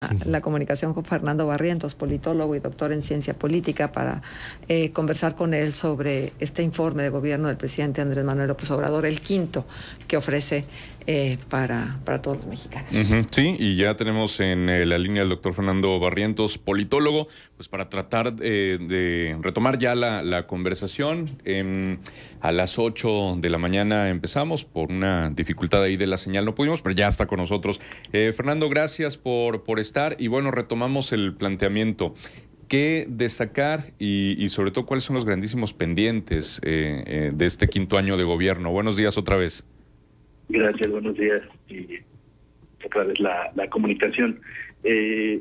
la comunicación con Fernando Barrientos, politólogo y doctor en ciencia política, para conversar con él sobre este informe de gobierno del presidente Andrés Manuel López Obrador, el quinto que ofrece para todos los mexicanos. Sí, y ya tenemos en la línea al doctor Fernando Barrientos, politólogo, pues para tratar de retomar ya la conversación. A las 8 de la mañana empezamos, por una dificultad ahí de la señal no pudimos, pero ya está con nosotros. Fernando, gracias por estar, y bueno, retomamos el planteamiento. ¿Qué destacar y sobre todo cuáles son los grandísimos pendientes de este quinto año de gobierno? Buenos días otra vez. Gracias, buenos días. Y otra vez la comunicación.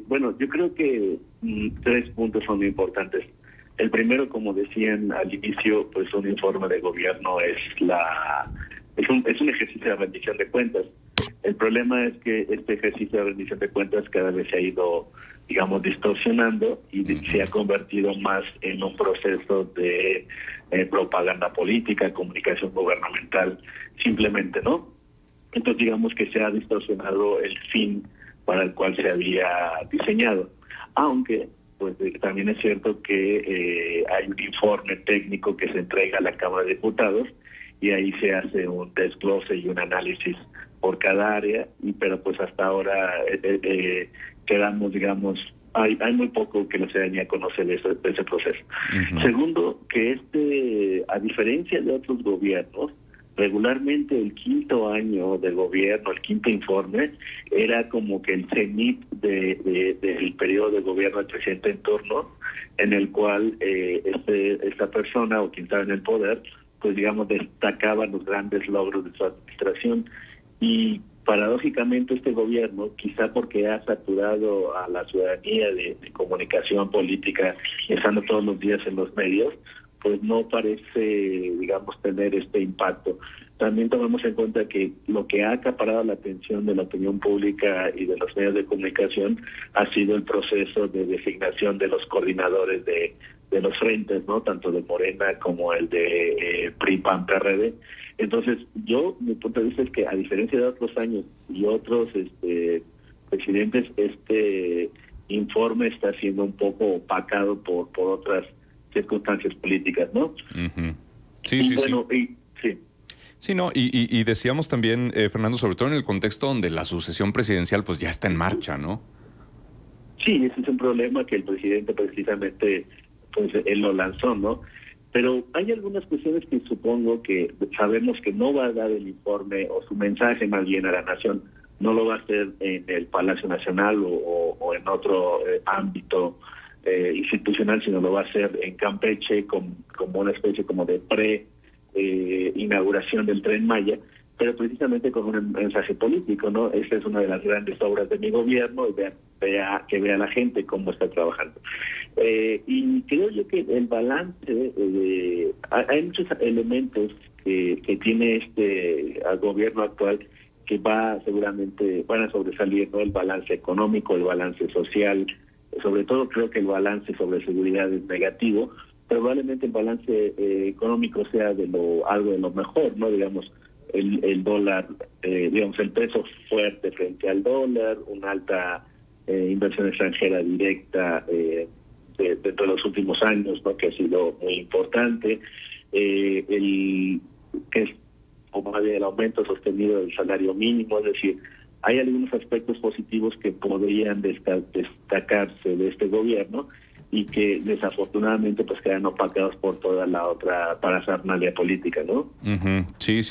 Bueno, yo creo que 3 puntos son muy importantes. El primero, como decían al inicio, pues un informe de gobierno es un ejercicio de rendición de cuentas. El problema es que este ejercicio de rendición de cuentas cada vez se ha ido, digamos, distorsionando y se ha convertido más en un proceso de propaganda política, comunicación gubernamental, simplemente, ¿no? Entonces, digamos que se ha distorsionado el fin para el cual se había diseñado. Aunque, pues también es cierto que hay un informe técnico que se entrega a la Cámara de Diputados y ahí se hace un desglose y un análisis por cada área, pero pues hasta ahora quedamos, digamos, hay muy poco que la ciudadanía conoce de ese proceso. Segundo, que a diferencia de otros gobiernos, regularmente el quinto año de gobierno, el quinto informe, era como que el cenit del periodo de gobierno del presidente en turno, en el cual esta persona o quien estaba en el poder, pues digamos, destacaba los grandes logros de su administración. Y paradójicamente este gobierno, quizá porque ha saturado a la ciudadanía de comunicación política, estando todos los días en los medios, pues no parece, digamos, tener este impacto. También tomemos en cuenta que lo que ha acaparado la atención de la opinión pública y de los medios de comunicación ha sido el proceso de designación de los coordinadores de los frentes, ¿no? Tanto de Morena como el de PRI, PAN, PRD. Entonces, mi punto de vista es que, a diferencia de otros años y otros presidentes, este informe está siendo un poco opacado por otras circunstancias políticas, ¿no? Sí. Sí. Sí, no, y decíamos también, Fernando, sobre todo en el contexto donde la sucesión presidencial pues ya está en marcha, ¿no? Sí, ese es un problema que el presidente precisamente, pues él lo lanzó, ¿no? Pero hay algunas cuestiones que supongo que sabemos que no va a dar el informe o su mensaje más bien a la nación, no lo va a hacer en el Palacio Nacional o en otro ámbito institucional, sino lo va a hacer en Campeche como una especie como de inauguración del Tren Maya, pero precisamente con un mensaje político, ¿no? Esta es una de las grandes obras de mi gobierno, y que vea la gente cómo está trabajando. Y creo yo que el balance, hay muchos elementos que tiene este gobierno actual que seguramente van a sobresalir, ¿no? El balance económico, el balance social, sobre todo creo que el balance sobre seguridad es negativo. Probablemente el balance económico sea algo de lo mejor, ¿no? Digamos, el dólar, digamos, el peso fuerte frente al dólar, una alta inversión extranjera directa dentro de los últimos años, ¿no? Que ha sido muy importante, que es como el aumento sostenido del salario mínimo. Es decir, hay algunos aspectos positivos que podrían destacarse de este gobierno y que desafortunadamente pues quedan opacados por toda la otra parafernalia política, ¿no? Sí.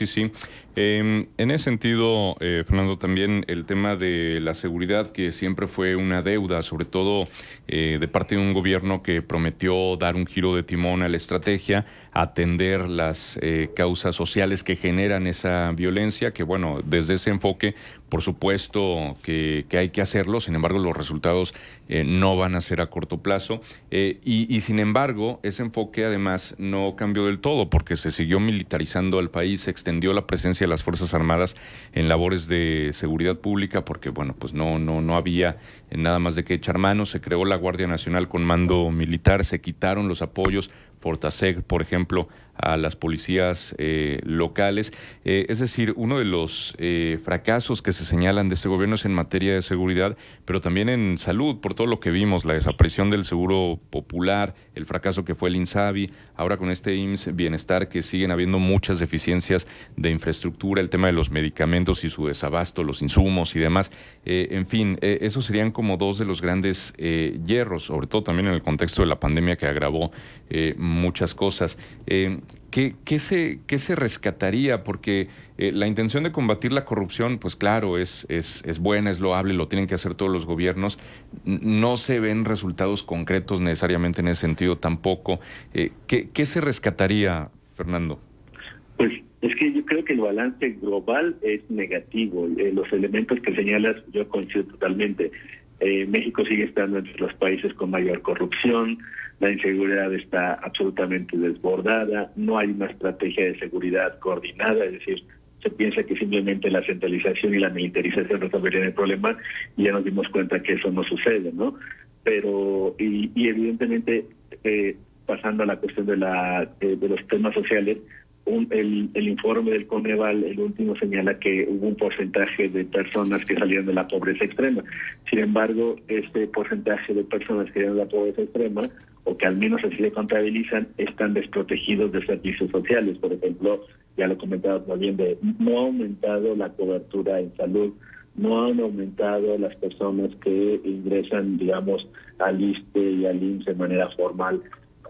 En ese sentido, Fernando, también el tema de la seguridad, que siempre fue una deuda, sobre todo de parte de un gobierno que prometió dar un giro de timón a la estrategia, atender las causas sociales que generan esa violencia, que bueno, desde ese enfoque, por supuesto que hay que hacerlo. Sin embargo, los resultados no van a ser a corto plazo, y sin embargo, ese enfoque además no cambió del todo, porque se siguió militarizando al país, se extendió la presencia de las Fuerzas Armadas en labores de seguridad pública, porque bueno, pues no había nada más de qué echar mano. Se creó la Guardia Nacional con mando militar, se quitaron los apoyos Fortaseg, por ejemplo, a las policías locales. Es decir, uno de los fracasos que se señalan de este gobierno es en materia de seguridad, pero también en salud, por todo lo que vimos, la desaparición del Seguro Popular, el fracaso que fue el INSABI, ahora con este IMSS Bienestar, que siguen habiendo muchas deficiencias de infraestructura, el tema de los medicamentos y su desabasto, los insumos y demás. En fin, esos serían como dos de los grandes hierros, sobre todo también en el contexto de la pandemia que agravó muchas cosas. ¿Qué se rescataría? Porque la intención de combatir la corrupción, pues claro, es buena, es loable, lo tienen que hacer todos los gobiernos. No se ven resultados concretos necesariamente en ese sentido tampoco. ¿Qué se rescataría, Fernando? Pues es que yo creo que el balance global es negativo. Los elementos que señalas yo coincido totalmente. México sigue estando entre los países con mayor corrupción, la inseguridad está absolutamente desbordada, no hay una estrategia de seguridad coordinada, es decir, se piensa que simplemente la centralización y la militarización resolverían el problema y ya nos dimos cuenta que eso no sucede, ¿no? Pero, y evidentemente, pasando a la cuestión de los temas sociales, el informe del Coneval, el último, señala que hubo un porcentaje de personas que salieron de la pobreza extrema. Sin embargo, este porcentaje de personas que salieron de la pobreza extrema, o que al menos así se contabilizan, están desprotegidos de servicios sociales. Por ejemplo, ya lo comentaba también, no ha aumentado la cobertura en salud, no han aumentado las personas que ingresan, digamos, al ISSSTE y al IMSS de manera formal,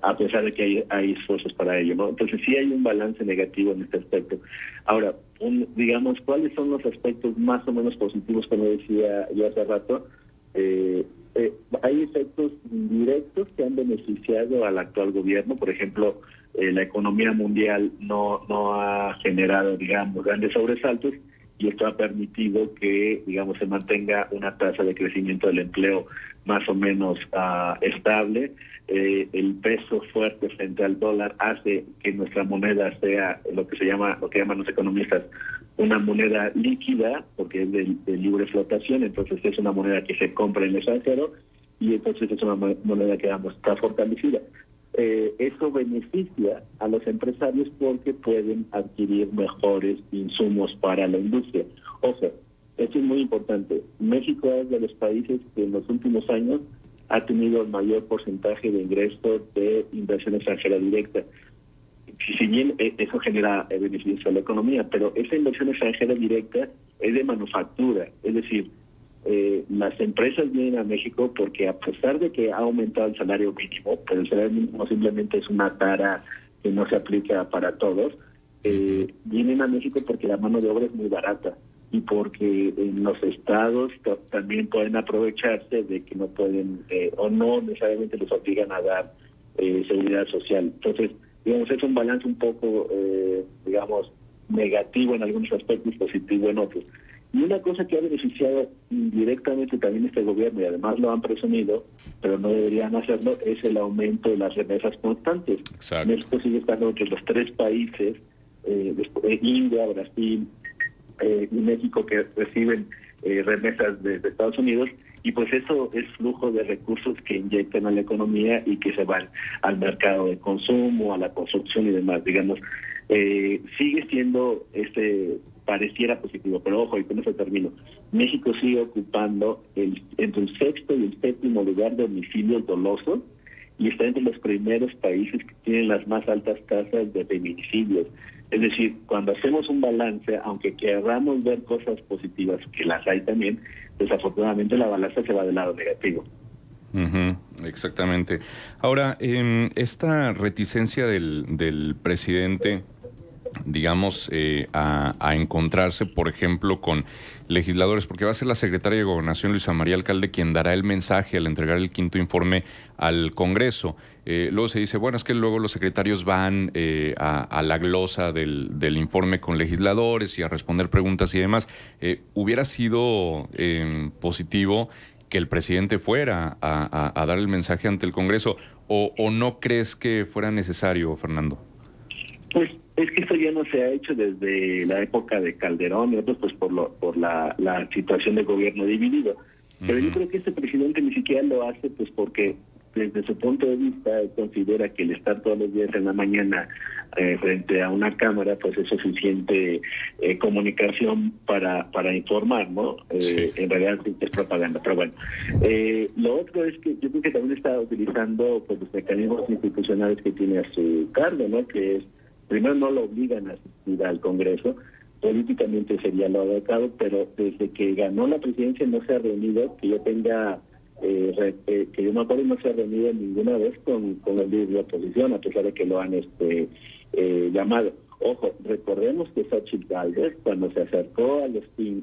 a pesar de que hay esfuerzos para ello, ¿no? Entonces sí hay un balance negativo en este aspecto. Ahora, digamos, ¿cuáles son los aspectos más o menos positivos, como decía yo hace rato? Hay efectos indirectos que han beneficiado al actual gobierno. Por ejemplo, la economía mundial no ha generado, digamos, grandes sobresaltos, y esto ha permitido que, digamos, se mantenga una tasa de crecimiento del empleo más o menos estable. El peso fuerte frente al dólar hace que nuestra moneda sea lo que llaman los economistas una moneda líquida, porque es de libre flotación. Entonces es una moneda que se compra en el extranjero y entonces es una moneda que, digamos, está fortalecida. Eso beneficia a los empresarios porque pueden adquirir mejores insumos para la industria. Ojo, esto es muy importante. México es de los países que en los últimos años ha tenido el mayor porcentaje de ingresos de inversión extranjera directa. Si bien eso genera beneficios a la economía, pero esa inversión extranjera directa es de manufactura, es decir, las empresas vienen a México porque, a pesar de que ha aumentado el salario mínimo, pero el salario mínimo simplemente es una tara que no se aplica para todos, vienen a México porque la mano de obra es muy barata y porque en los estados también pueden aprovecharse de que no pueden o no necesariamente les obligan a dar seguridad social. Entonces, digamos, es un balance un poco, digamos, negativo en algunos aspectos, positivo en otros. Y una cosa que ha beneficiado indirectamente también este gobierno, y además lo han presumido, pero no deberían hacerlo, es el aumento de las remesas constantes. Exacto. México sigue estando entre los 3 países, India, Brasil y México, que reciben remesas de Estados Unidos, y pues eso es flujo de recursos que inyectan a la economía y que se van al mercado de consumo, a la construcción y demás, digamos. Sigue siendo pareciera positivo, pero ojo, y con eso termino. México sigue ocupando entre el 6º y el 7º lugar de homicidios dolosos y está entre los primeros países que tienen las más altas tasas de feminicidios. Es decir, cuando hacemos un balance, aunque queramos ver cosas positivas, que las hay también, desafortunadamente la balanza se va del lado negativo. Exactamente. Ahora, esta reticencia del presidente, digamos, a encontrarse, por ejemplo, con legisladores, porque va a ser la secretaria de Gobernación, Luisa María Alcalde, quien dará el mensaje al entregar el 5º informe al Congreso. Luego se dice, bueno, es que luego los secretarios van a la glosa del informe con legisladores y a responder preguntas y demás. ¿Hubiera sido positivo que el presidente fuera a dar el mensaje ante el Congreso? ¿O no crees que fuera necesario, Fernando? Pues es que esto ya no se ha hecho desde la época de Calderón y otros, pues por la situación de gobierno dividido. Pero yo creo que este presidente ni siquiera lo hace pues porque desde su punto de vista, considera que el estar todos los días en la mañana frente a una cámara, pues es suficiente comunicación para informar, ¿no? Sí. En realidad es propaganda, pero bueno. Lo otro es que yo creo que también está utilizando pues los mecanismos institucionales que tiene a su cargo, ¿no? Que es, primero, no lo obligan a asistir al Congreso, políticamente sería lo adecuado, pero desde que ganó la presidencia no se ha reunido, que yo tenga, que yo me acuerdo, no se ha reunido ninguna vez con el líder de la oposición, a pesar de que lo han llamado. Ojo, recordemos que Xochitl Gálvez, cuando se acercó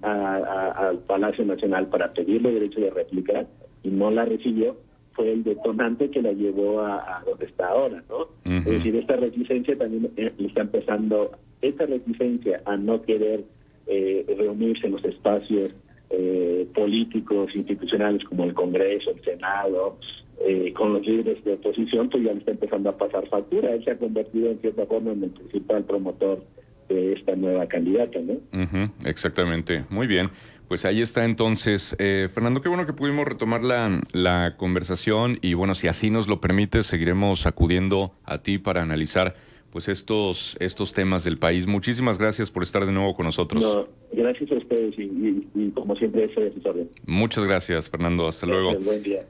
al Palacio Nacional para pedirle derecho de réplica y no la recibió, fue el detonante que la llevó a donde está ahora, ¿no? Uh-huh. Es decir, esta reticencia también está empezando, esta reticencia a no querer reunirse en los espacios políticos, institucionales como el Congreso, el Senado, con los líderes de oposición, pues ya le está empezando a pasar factura. Él se ha convertido en cierta forma en el principal promotor de esta nueva candidata, ¿no? Uh-huh, exactamente, muy bien. Pues ahí está entonces. Fernando, qué bueno que pudimos retomar la conversación y bueno, si así nos lo permites, seguiremos acudiendo a ti para analizar pues estos temas del país. Muchísimas gracias por estar de nuevo con nosotros. No, gracias a ustedes y como siempre, estoy a sus órdenes. Muchas gracias, Fernando. Hasta luego. Buen día.